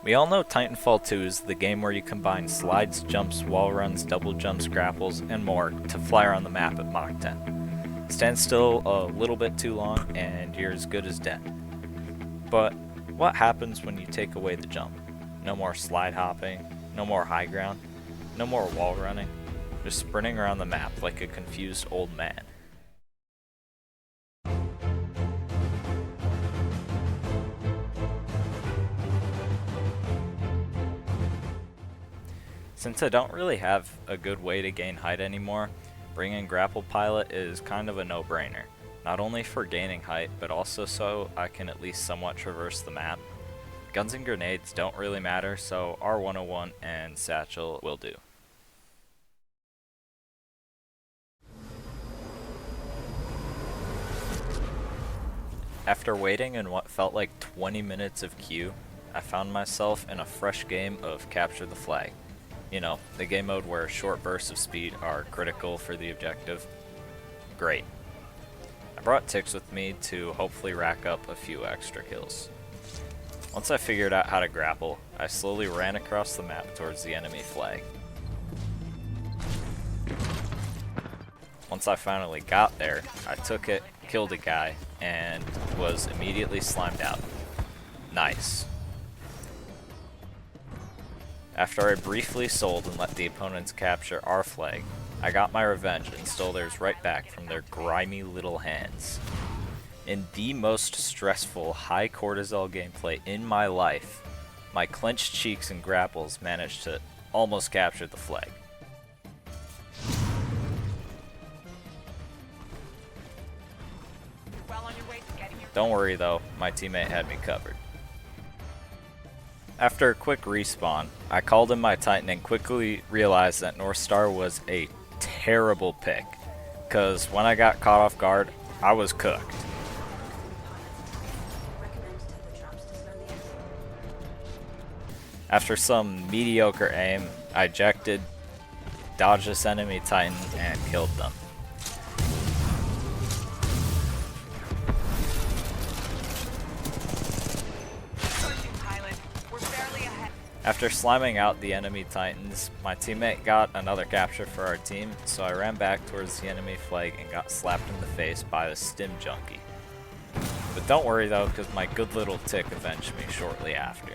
We all know Titanfall 2 is the game where you combine slides, jumps, wall runs, double jumps, grapples, and more to fly around the map at Mach 10. Stand still a little bit too long and you're as good as dead. But what happens when you take away the jump? No more slide hopping, no more high ground, no more wall running, just sprinting around the map like a confused old man. Since I don't really have a good way to gain height anymore, bringing Grapple Pilot is kind of a no-brainer. Not only for gaining height, but also so I can at least somewhat traverse the map. Guns and grenades don't really matter, so R101 and Satchel will do. After waiting in what felt like 20 minutes of queue, I found myself in a fresh game of Capture the Flag. You know, the game mode where short bursts of speed are critical for the objective. Great. I brought Tix with me to hopefully rack up a few extra kills. Once I figured out how to grapple, I slowly ran across the map towards the enemy flag. Once I finally got there, I took it, killed a guy, and was immediately slimed out. Nice. After I briefly sold and let the opponents capture our flag, I got my revenge and stole theirs right back from their grimy little hands. In the most stressful high cortisol gameplay in my life, my clenched cheeks and grapples managed to almost capture the flag. Don't worry though, my teammate had me covered. After a quick respawn, I called in my Titan and quickly realized that North Star was a terrible pick, cause when I got caught off guard, I was cooked. After some mediocre aim, I ejected, dodged this enemy Titan, and killed them. After sliming out the enemy Titans, my teammate got another capture for our team, so I ran back towards the enemy flag and got slapped in the face by the stim junkie. But don't worry though, because my good little tick avenged me shortly after.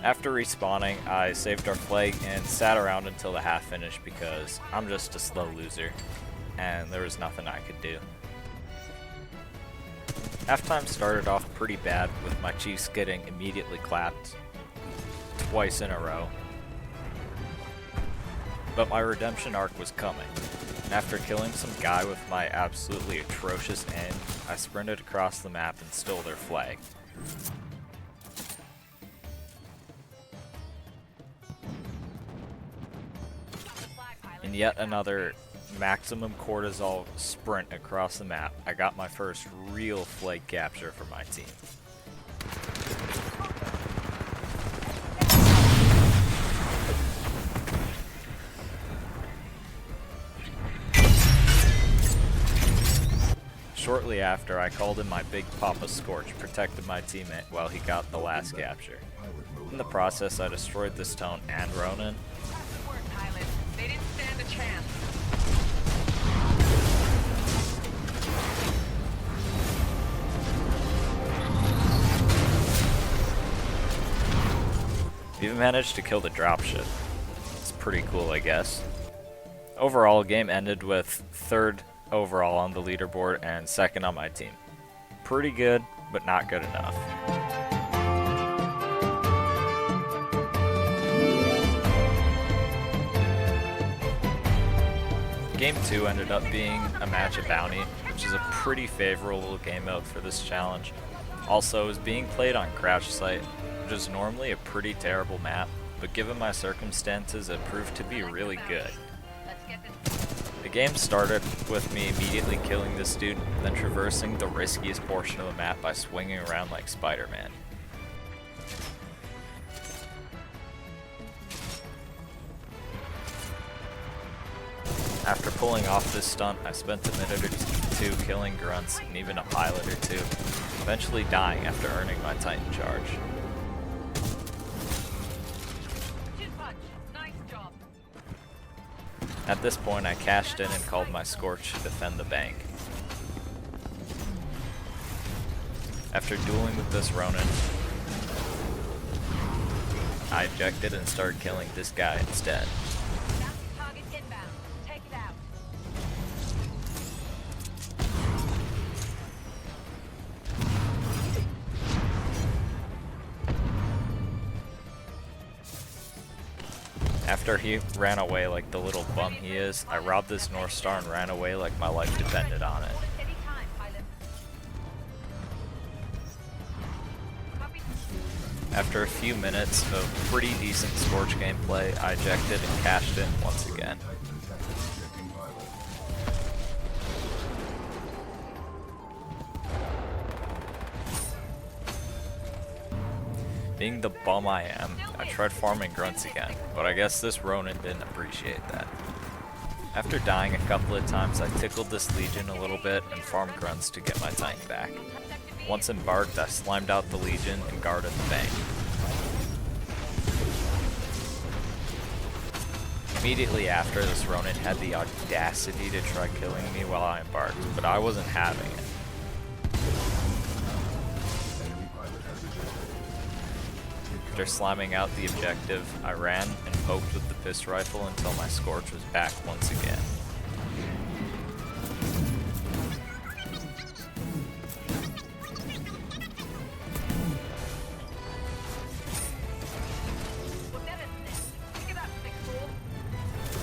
After respawning, I saved our flag and sat around until the half finished because I'm just a slow loser, and there was nothing I could do. Halftime started off pretty bad with my Chiefs getting immediately clapped twice in a row, but my redemption arc was coming, and after killing some guy with my absolutely atrocious aim, I sprinted across the map and stole their flag. In yet another maximum cortisol sprint across the map, I got my first real flag capture for my team. Shortly after, I called in my Big Papa Scorch, protected my teammate while he got the last capture. In the process, I destroyed the Stone and Ronin. They didn't stand a chance. Even managed to kill the dropship. It's pretty cool, I guess. Overall, game ended with 3rd overall on the leaderboard and 2nd on my team. Pretty good, but not good enough. Game 2 ended up being a match of Bounty, which is a pretty favorable game mode for this challenge. Also, it was being played on Crouch Site, which is normally a pretty terrible map, but given my circumstances, it proved to be really good. The game started with me immediately killing this dude, then traversing the riskiest portion of the map by swinging around like Spider-Man. After pulling off this stunt, I spent a minute or two killing grunts and even a pilot or two, eventually dying after earning my Titan charge. At this point, I cashed in and called my Scorch to defend the bank. After dueling with this Ronin, I ejected and started killing this guy instead. Target inbound. Take it out. After he ran away like the little bum he is, I robbed this North Star and ran away like my life depended on it. Any time, pilot. Copy. After a few minutes of pretty decent Scorch gameplay, I ejected and cashed in once again. Being the bum I am, I tried farming grunts again, but I guess this Ronin didn't appreciate that. After dying a couple of times, I tickled this Legion a little bit and farmed grunts to get my Titan back. Once embarked, I slimed out the Legion and guarded the bank. Immediately after, this Ronin had the audacity to try killing me while I embarked, but I wasn't having it. After slamming out the objective, I ran and poked with the pistol rifle until my Scorch was back once again.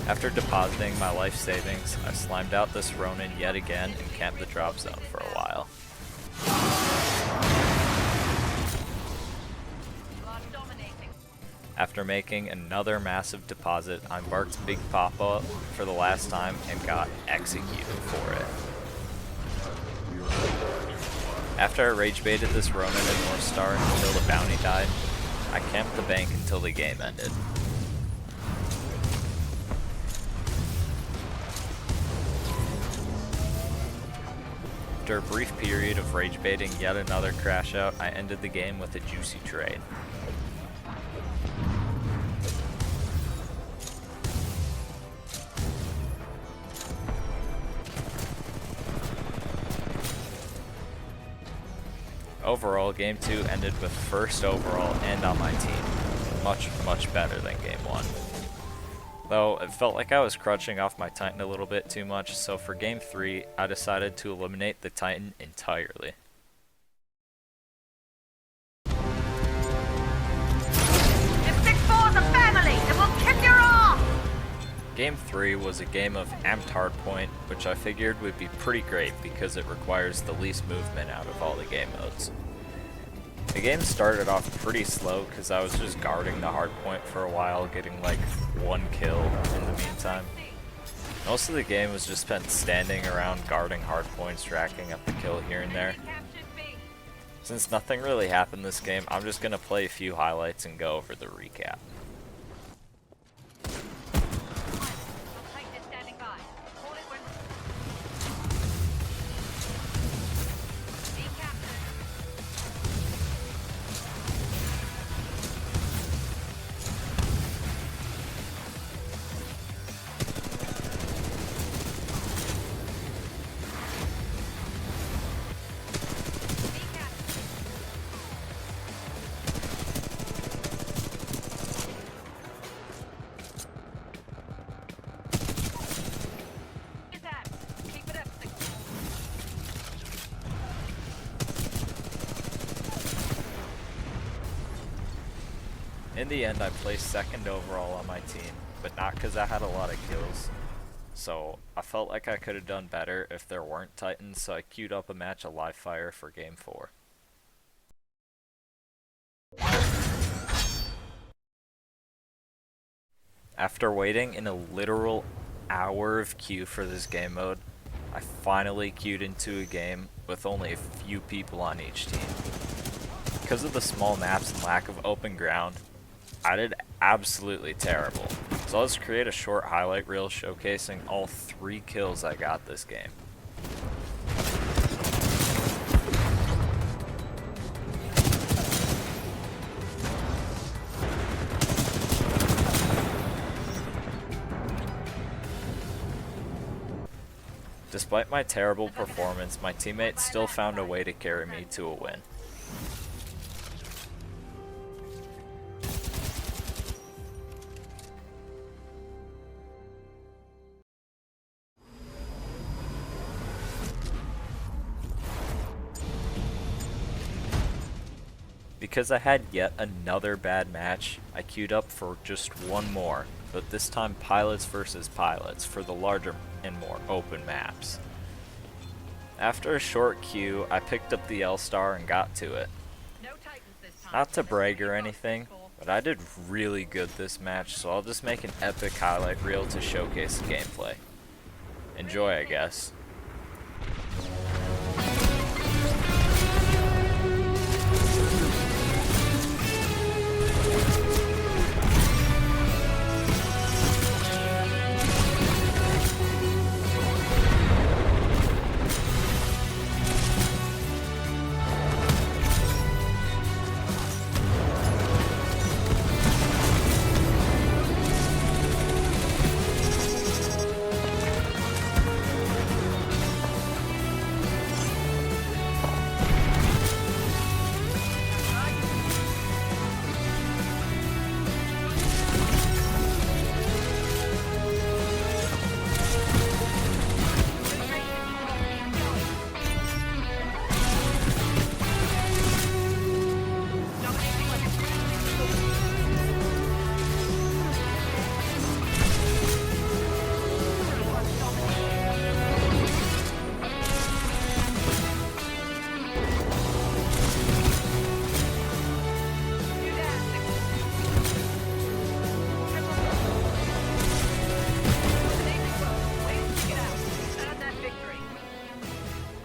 After depositing my life savings, I slimed out this Ronin yet again and camped the drop zone for a while. After making another massive deposit, I embarked Big Papa for the last time and got executed for it. After I rage baited this Ronin and North Star until the bounty died, I camped the bank until the game ended. After a brief period of rage baiting yet another crash out, I ended the game with a juicy trade. Overall, Game 2 ended with first overall and on my team. Much better than Game 1. Though, it felt like I was crutching off my Titan a little bit too much, so for Game 3, I decided to eliminate the Titan entirely. If 6-4's a family, then we'll kick your ass! Game 3 was a game of amped Hardpoint, which I figured would be pretty great because it requires the least movement out of all the game modes. The game started off pretty slow because I was just guarding the Hardpoint for a while, getting like one kill in the meantime. Most of the game was just spent standing around guarding Hardpoints, racking up a kill here and there. Since nothing really happened this game, I'm just going to play a few highlights and go over the recap. In the end, I placed second overall on my team, but not because I had a lot of kills. So I felt like I could have done better if there weren't Titans, so I queued up a match of live fire for Game 4. After waiting in a literal hour of queue for this game mode, I finally queued into a game with only a few people on each team. Because of the small maps and lack of open ground, I did absolutely terrible. So let's create a short highlight reel showcasing all 3 kills I got this game. Despite my terrible performance, my teammates still found a way to carry me to a win. Because I had yet another bad match, I queued up for just one more, but this time pilots versus pilots for the larger and more open maps. After a short queue, I picked up the L-Star and got to it. Not to brag or anything, but I did really good this match, so I'll just make an epic highlight reel to showcase the gameplay. Enjoy, I guess.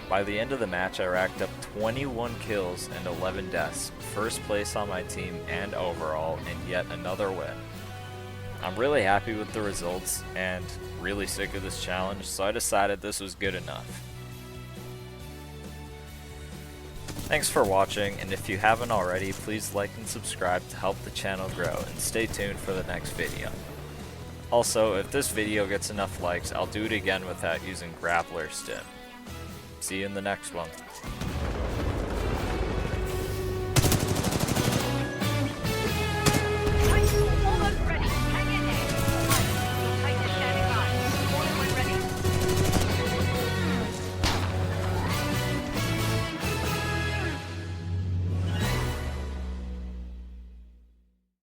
By the end of the match, I racked up 21 kills and 11 deaths, first place on my team and overall, and yet another win. I'm really happy with the results and really sick of this challenge, so I decided this was good enough. Thanks for watching, and if you haven't already, please like and subscribe to help the channel grow, and stay tuned for the next video. Also, if this video gets enough likes, I'll do it again without using grappler stim. See you in the next one.